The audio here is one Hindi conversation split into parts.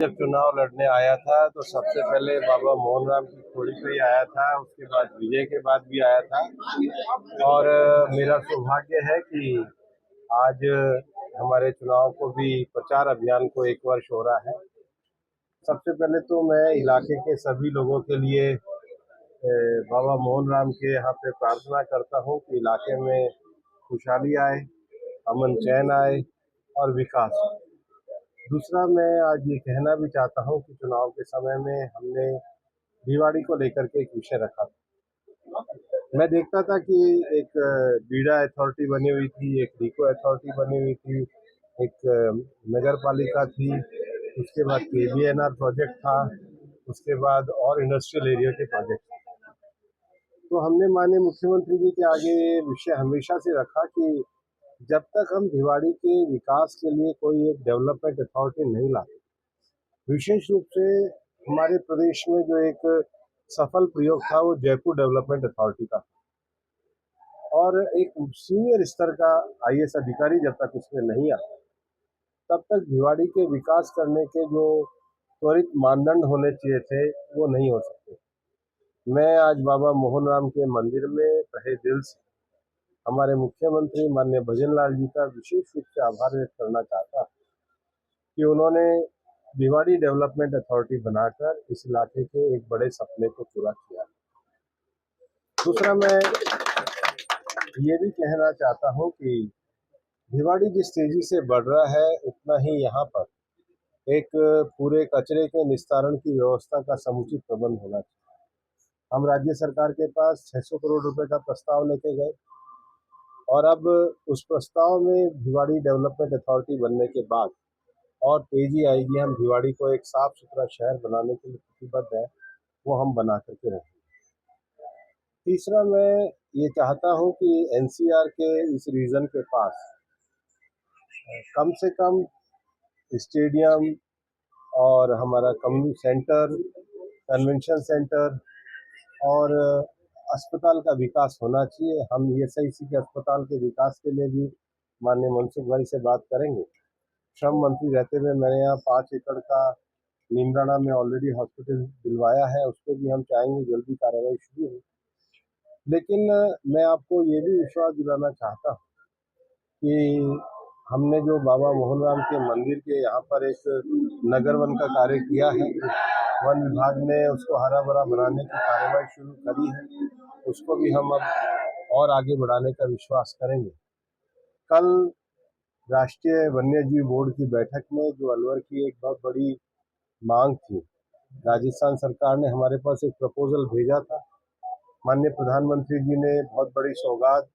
जब चुनाव लड़ने आया था तो सबसे पहले बाबा मोहन राम की खोड़ी पे ही आया था, उसके बाद विजय के बाद भी आया था। और मेरा सौभाग्य है कि आज हमारे चुनाव को भी प्रचार अभियान को 1 वर्ष हो रहा है। सबसे पहले तो मैं इलाके के सभी लोगों के लिए बाबा मोहन राम के यहाँ पे प्रार्थना करता हूँ कि इलाके में खुशहाली आए, अमन चैन आए और विकास हो। दूसरा, मैं आज ये कहना भी चाहता हूँ कि चुनाव के समय में हमने दिवाली को लेकर के एक विषय रखा था। मैं देखता था कि एक बीडा अथॉरिटी बनी हुई थी, एक रिको अथॉरिटी बनी हुई थी, एक नगर पालिका थी, उसके बाद केबीएनआर प्रोजेक्ट था, उसके बाद और इंडस्ट्रियल एरिया के प्रोजेक्ट थे। तो हमने माननीय मुख्यमंत्री जी के आगे ये विषय हमेशा से रखा कि जब तक हम भिवाड़ी के विकास के लिए कोई एक डेवलपमेंट अथॉरिटी नहीं लाते, विशेष रूप से हमारे प्रदेश में जो एक सफल प्रयोग था वो जयपुर डेवलपमेंट अथॉरिटी का था, और एक सीनियर स्तर का आईएएस अधिकारी जब तक उसमें नहीं आता तब तक भिवाड़ी के विकास करने के जो त्वरित मानदंड होने चाहिए थे वो नहीं हो सकते। मैं आज बाबा मोहन राम के मंदिर में तहे दिल से हमारे मुख्यमंत्री माननीय भजन लाल जी का विशेष रूप से आभार व्यक्त करना चाहता कि उन्होंने भिवाड़ी डेवलपमेंट अथॉरिटी बनाकर इस इलाके के एक बड़े सपने को पूरा किया। दूसरा, मैं ये भी कहना चाहता हूँ कि भिवाड़ी जिस तेजी से बढ़ रहा है उतना ही यहाँ पर एक पूरे कचरे के निस्तारण की व्यवस्था का समुचित प्रबंध होना चाहिए। हम राज्य सरकार के पास 600 करोड़ रुपए का प्रस्ताव लेके गए और अब उस प्रस्ताव में भिवाड़ी डेवलपमेंट अथॉरिटी बनने के बाद और तेजी आएगी। हम भिवाड़ी को एक साफ सुथरा शहर बनाने के लिए प्रतिबद्ध है, वो हम बना करके रहेंगे। तीसरा, मैं ये चाहता हूँ कि एनसीआर के इस रीजन के पास कम से कम स्टेडियम और हमारा कम्युनिटी सेंटर, कन्वेंशन सेंटर और अस्पताल का विकास होना चाहिए। हम ईएसआईसी के अस्पताल के विकास के लिए भी माननीय मनसुख भाई से बात करेंगे। श्रम मंत्री रहते हुए मैंने यहाँ 5 एकड़ का नीमराणा में ऑलरेडी हॉस्पिटल दिलवाया है, उस पर भी हम चाहेंगे जल्दी कार्रवाई शुरू हो। लेकिन मैं आपको ये भी विश्वास दिलाना चाहता हूँ कि हमने जो बाबा मोहन राम के मंदिर के यहाँ पर एक नगर वन का कार्य किया है, वन विभाग ने उसको हरा भरा बनाने की कार्रवाई शुरू करी है, उसको भी हम अब और आगे बढ़ाने का विश्वास करेंगे। कल राष्ट्रीय वन्य जीव बोर्ड की बैठक में जो अलवर की एक बहुत बड़ी मांग थी, राजस्थान सरकार ने हमारे पास एक प्रपोजल भेजा था। माननीय प्रधानमंत्री जी ने बहुत बड़ी सौगात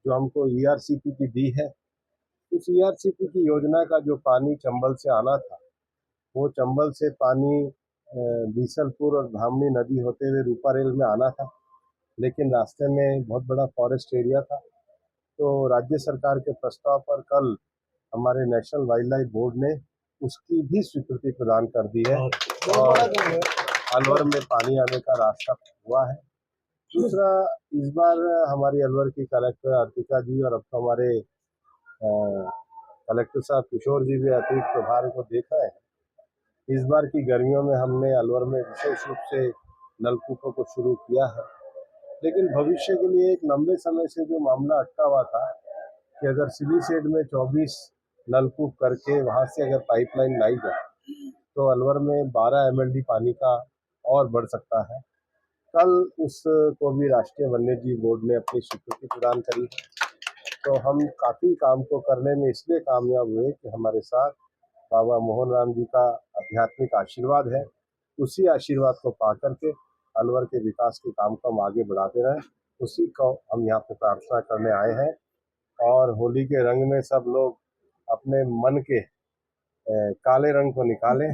जो हमको ईआरसीपी की दी है, उस ईआरसीपी की योजना का जो पानी चंबल से आना था, वो चंबल से पानी बीसलपुर और धामनी नदी होते हुए रूपारेल में आना था, लेकिन रास्ते में बहुत बड़ा फॉरेस्ट एरिया था। तो राज्य सरकार के प्रस्ताव पर कल हमारे नेशनल वाइल्ड लाइफ बोर्ड ने उसकी भी स्वीकृति प्रदान कर दी है और अलवर में पानी आने का रास्ता हुआ है। दूसरा, इस बार हमारी अलवर की कलेक्टर अर्तिका जी और अब तो हमारे कलेक्टर साहब किशोर जी भी अतिरिक्त प्रभार को देखा है। इस बार की गर्मियों में हमने अलवर में विशेष रूप से नलकूपों को शुरू किया है, लेकिन भविष्य के लिए एक लंबे समय से जो मामला अटका हुआ था कि अगर सिलीसेड में 24 नलकूप करके वहाँ से अगर पाइपलाइन लाई जाए तो अलवर में 12 MLD पानी का और बढ़ सकता है। कल उसको भी राष्ट्रीय वन्य जीव बोर्ड ने अपनी स्वीकृति प्रदान करी। तो हम काफ़ी काम को करने में इसलिए कामयाब हुए कि हमारे साथ बाबा मोहन राम जी का आध्यात्मिक आशीर्वाद है। उसी आशीर्वाद को पा करके अलवर के विकास के काम को हम आगे बढ़ाते रहें, उसी को हम यहाँ पे प्रार्थना करने आए हैं। और होली के रंग में सब लोग अपने मन के काले रंग को निकालें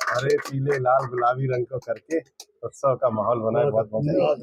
हरे पीले लाल गुलाबी रंग को करके उत्सव का माहौल बनाए। बहुत बहुत